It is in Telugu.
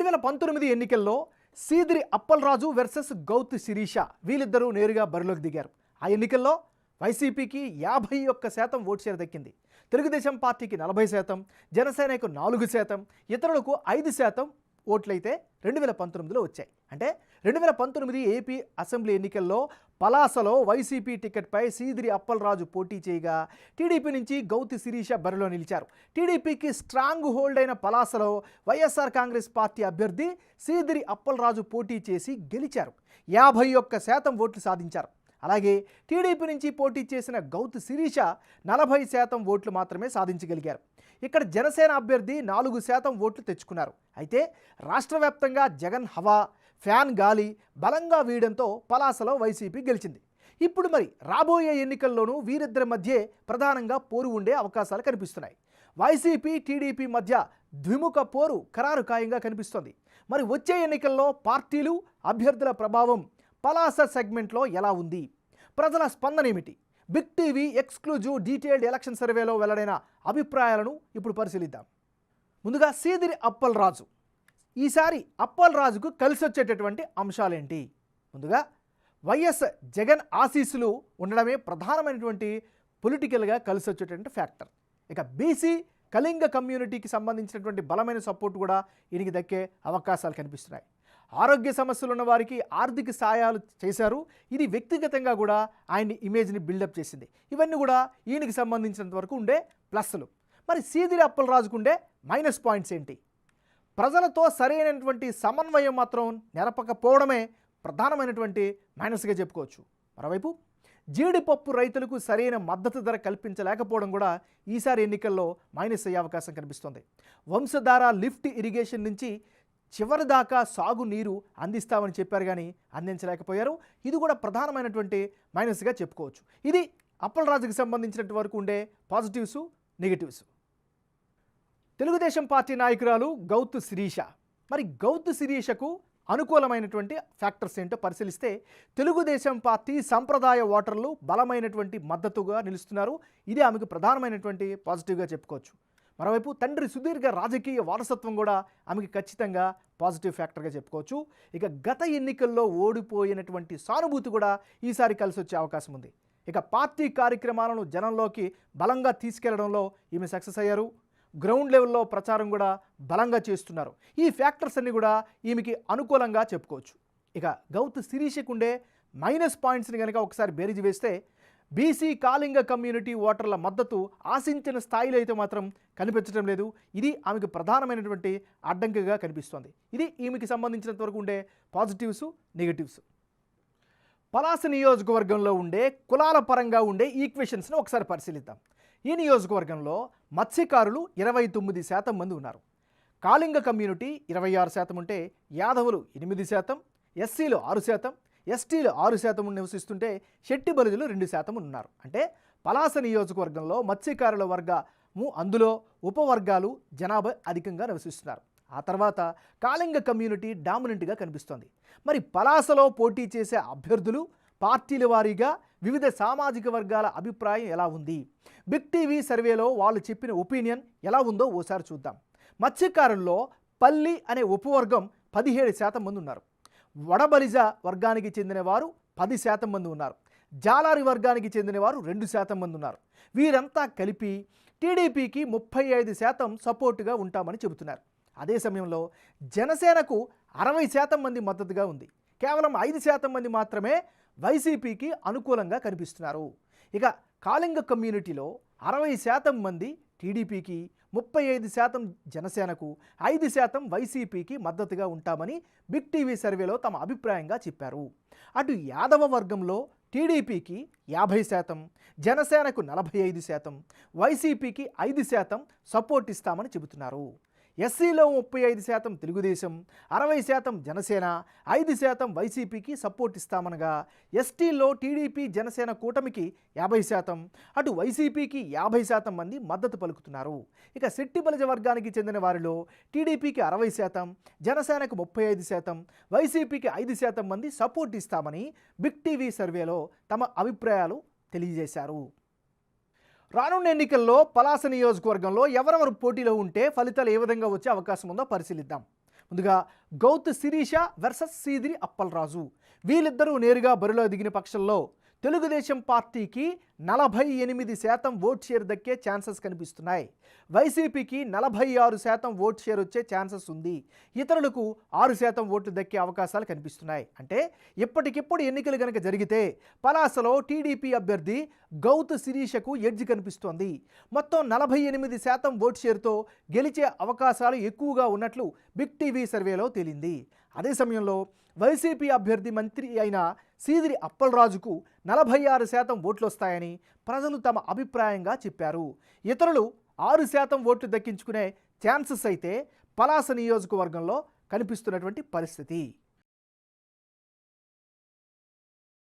2019 ఎన్నికల్లో సీదిరి అప్పలరాజు వర్సెస్ గౌతు శిరీష వీళ్ళిద్దరూ నేరుగా బరిలోకి దిగారు. ఆ ఎన్నికల్లో వైసీపీకి 51% ఓటు షేర్ దక్కింది. తెలుగుదేశం పార్టీకి 40%, జనసేనకు 4%, ఇతరులకు 5% ఓట్లయితే 2019లో వచ్చాయి. అంటే 2019 ఏపీ అసెంబ్లీ ఎన్నికల్లో పలాసలో వైసీపీ టికెట్పై సీదిరి అప్పలరాజు పోటీ చేయగా టీడీపీ నుంచి గౌతు శిరీష బరిలో నిలిచారు. టీడీపీకి స్ట్రాంగ్ హోల్డ్ అయిన పలాసలో వైఎస్ఆర్ కాంగ్రెస్ పార్టీ అభ్యర్థి సీదిరి అప్పలరాజు పోటీ చేసి గెలిచారు. 51% ఓట్లు సాధించారు. అలాగే టీడీపీ నుంచి పోటీ చేసిన గౌతు శిరీష 40% ఓట్లు మాత్రమే సాధించగలిగారు. ఇక్కడ జనసేన అభ్యర్థి 4% ఓట్లు తెచ్చుకున్నారు. అయితే రాష్ట్ర వ్యాప్తంగా జగన్ హవా, ఫ్యాన్ గాలి బలంగా వీయడంతో పలాసలో వైసీపీ గెలిచింది. ఇప్పుడు మరి రాబోయే ఎన్నికల్లోనూ వీరిద్దరి మధ్యే ప్రధానంగా పోరు ఉండే అవకాశాలు కనిపిస్తున్నాయి. వైసీపీ టీడీపీ మధ్య ద్విముఖ పోరు ఖరారు ఖాయంగా కనిపిస్తోంది. మరి వచ్చే ఎన్నికల్లో పార్టీలు, అభ్యర్థుల ప్రభావం పలాస సెగ్మెంట్లో ఎలా ఉంది? ప్రజల స్పందన ఏమిటి? Big TV exclusive detailed election సర్వేలో వెల్లడైన అభిప్రాయాలను ఇప్పుడు పరిశీలిద్దాం. ముందుగా సీదిరి అప్పలరాజు. ఈసారి అప్పలరాజుకు కలిసి వచ్చేటటువంటి అంశాలేంటి? ముందుగా వైఎస్ జగన్ ఆశీస్సులు ఉండడమే ప్రధానమైనటువంటి పొలిటికల్గా కలిసి వచ్చేటువంటి ఫ్యాక్టర్. ఇక బీసీ కళింగ కమ్యూనిటీకి సంబంధించినటువంటి బలమైన సపోర్ట్ కూడా ఈయనకి దక్కే అవకాశాలు కనిపిస్తున్నాయి. ఆరోగ్య సమస్యలు ఉన్న వారికి ఆర్థిక సాయాలు చేశారు. ఇది వ్యక్తిగతంగా కూడా ఆయన్ని ఇమేజ్ని బిల్డప్ చేసింది. ఇవన్నీ కూడా ఈయనకి సంబంధించినంత వరకు ఉండే ప్లస్లు. మరి సీదిరి అప్పలరాజుకు ఉండే మైనస్ పాయింట్స్ ఏంటి? ప్రజలతో సరైనటువంటి సమన్వయం మాత్రం నెరపకపోవడమే ప్రధానమైనటువంటి మైనస్గా చెప్పుకోవచ్చు. మరోవైపు జీడిపప్పు రైతులకు సరైన మద్దతు ధర కల్పించలేకపోవడం కూడా ఈసారి ఎన్నికల్లో మైనస్ అయ్యే అవకాశం కనిపిస్తోంది. వంశధార లిఫ్ట్ ఇరిగేషన్ నుంచి చివరి దాకా సాగు నీరు అందిస్తామని చెప్పారు, కానీ అందించలేకపోయారు. ఇది కూడా ప్రధానమైనటువంటి మైనస్గా చెప్పుకోవచ్చు. ఇది అప్పలరాజుకి సంబంధించినంత వరకు ఉండే పాజిటివ్స్, నెగిటివ్స్. తెలుగుదేశం పార్టీ నాయకురాలు గౌతు శిరీష. మరి గౌతు శిరీషకు అనుకూలమైనటువంటి ఫ్యాక్టర్స్ ఏంటో పరిశీలిస్తే తెలుగుదేశం పార్టీ సంప్రదాయ ఓటర్లు బలమైనటువంటి మద్దతుగా నిలుస్తున్నారు. ఇది ఆమెకు ప్రధానమైనటువంటి పాజిటివ్గా చెప్పుకోవచ్చు. మరోవైపు తండ్రి సుదీర్ఘ రాజకీయ వారసత్వం కూడా ఆమెకి ఖచ్చితంగా పాజిటివ్ ఫ్యాక్టర్గా చెప్పుకోవచ్చు. ఇక గత ఎన్నికల్లో ఓడిపోయినటువంటి సానుభూతి కూడా ఈసారి కలిసి వచ్చే అవకాశం ఉంది. ఇక పార్టీ కార్యక్రమాలను జనంలోకి బలంగా తీసుకెళ్లడంలో ఈమె సక్సెస్ అయ్యారు. గ్రౌండ్ లెవెల్లో ప్రచారం కూడా బలంగా చేస్తున్నారు. ఈ ఫ్యాక్టర్స్ అన్నీ కూడా ఈమెకి అనుకూలంగా చెప్పుకోవచ్చు. ఇక గౌతు శిరీషకు ఉండే మైనస్ పాయింట్స్ని కనుక ఒకసారి బేరీజు వేస్తే బీసీ కాళింగ కమ్యూనిటీ ఓటర్ల మద్దతు ఆశించిన స్థాయిలో అయితే మాత్రం కనిపించడం లేదు. ఇది ఆమెకు ప్రధానమైనటువంటి అడ్డంకిగా కనిపిస్తోంది. ఇది ఈమెకి సంబంధించినంత వరకు ఉండే పాజిటివ్స్, నెగిటివ్స్. పలాస నియోజకవర్గంలో ఉండే కులాల పరంగా ఉండే ఈక్వేషన్స్ని ఒకసారి పరిశీలిద్దాం. ఈ నియోజకవర్గంలో మత్స్యకారులు 29% మంది ఉన్నారు. కాళింగ కమ్యూనిటీ 26% ఉంటే యాదవులు 8%, ఎస్సీలు 6%, ఎస్టీలు 6% నివసిస్తుంటే శెట్టి బలిజులు 2% ఉన్నారు. అంటే పలాస నియోజకవర్గంలో మత్స్యకారుల వర్గము, అందులో ఉపవర్గాలు జనాభా అధికంగా నివసిస్తున్నారు. ఆ తర్వాత కాళింగ కమ్యూనిటీ డామినెంట్గా కనిపిస్తోంది. మరి పలాసలో పోటీ చేసే అభ్యర్థులు పార్టీల వారీగా వివిధ సామాజిక వర్గాల అభిప్రాయం ఎలా ఉంది? బిగ్ టీవీ సర్వేలో వాళ్ళు చెప్పిన ఒపీనియన్ ఎలా ఉందో ఓసారి చూద్దాం. మత్స్యకారుల్లో పల్లి అనే ఉపవర్గం 17% మంది ఉన్నారు. వడబలిజ వర్గానికి చెందిన వారు 10% మంది ఉన్నారు. జాలారి వర్గానికి చెందిన వారు 2% మంది ఉన్నారు. వీరంతా కలిపి టీడీపీకి 35% సపోర్టుగా ఉంటామని చెబుతున్నారు. అదే సమయంలో జనసేనకు 60% మంది మద్దతుగా ఉంది. కేవలం 5% మంది మాత్రమే వైసీపీకి అనుకూలంగా కనిపిస్తున్నారు. ఇక కాళింగ కమ్యూనిటీలో 60% మంది టీడీపీకి, 35% జనసేనకు, 5% వైసీపీకి మద్దతుగా ఉంటామని బిగ్ టీవీ సర్వేలో తమ అభిప్రాయంగా చెప్పారు. అటు యాదవ వర్గంలో టీడీపీకి 50%, జనసేనకు 45%, వైసీపీకి 5% సపోర్ట్ ఇస్తామని చెబుతున్నారు. ఎస్సీలో 35% తెలుగుదేశం, 60% జనసేన, 5% వైసీపీకి సపోర్ట్ ఇస్తామనగా ఎస్టీల్లో టీడీపీ జనసేన కూటమికి 50%, అటు వైసీపీకి 50% మంది మద్దతు పలుకుతున్నారు. ఇక శెట్టి బలిజ వర్గానికి చెందిన వారిలో టీడీపీకి 60%, జనసేనకు 35%, వైసీపీకి 5% మంది సపోర్ట్ ఇస్తామని బిగ్ టీవీ సర్వేలో తమ అభిప్రాయాలు తెలియజేశారు. రానున్న ఎన్నికల్లో పలాస నియోజకవర్గంలో ఎవరెవరు పోటీలో ఉంటే ఫలితాలు ఏ విధంగా వచ్చే అవకాశం ఉందో పరిశీలిద్దాం. ముందుగా గౌతు శిరీష వర్సెస్ సీదిరి అప్పలరాజు. వీళ్ళిద్దరూ నేరుగా బరిలో దిగిన పక్షంలో తెలుగుదేశం పార్టీకి 48% ఓట్ షేర్ దక్కే ఛాన్సెస్ కనిపిస్తున్నాయి. వైసీపీకి 46% ఓట్ షేర్ వచ్చే ఛాన్సెస్ ఉంది. ఇతరులకు 6% ఓట్లు దక్కే అవకాశాలు కనిపిస్తున్నాయి. అంటే ఇప్పటికిప్పుడు ఎన్నికలు కనుక జరిగితే పలాసలో టీడీపీ అభ్యర్థి గౌతు శిరీషకు ఎడ్జ్ కనిపిస్తోంది. మొత్తం 48% ఓట్ షేర్తో గెలిచే అవకాశాలు ఎక్కువగా ఉన్నట్లు బిగ్ టీవీ సర్వేలో తేలింది. అదే సమయంలో వైసీపీ అభ్యర్థి మంత్రి అయిన సీదిరి అప్పలరాజుకు 46% ఓట్లు వస్తాయని ప్రజలు తమ అభిప్రాయంగా చెప్పారు. ఇతరులు 6% ఓట్లు దక్కించుకునే ఛాన్సెస్ అయితే పలాస నియోజకవర్గంలో కనిపిస్తున్నటువంటి పరిస్థితి.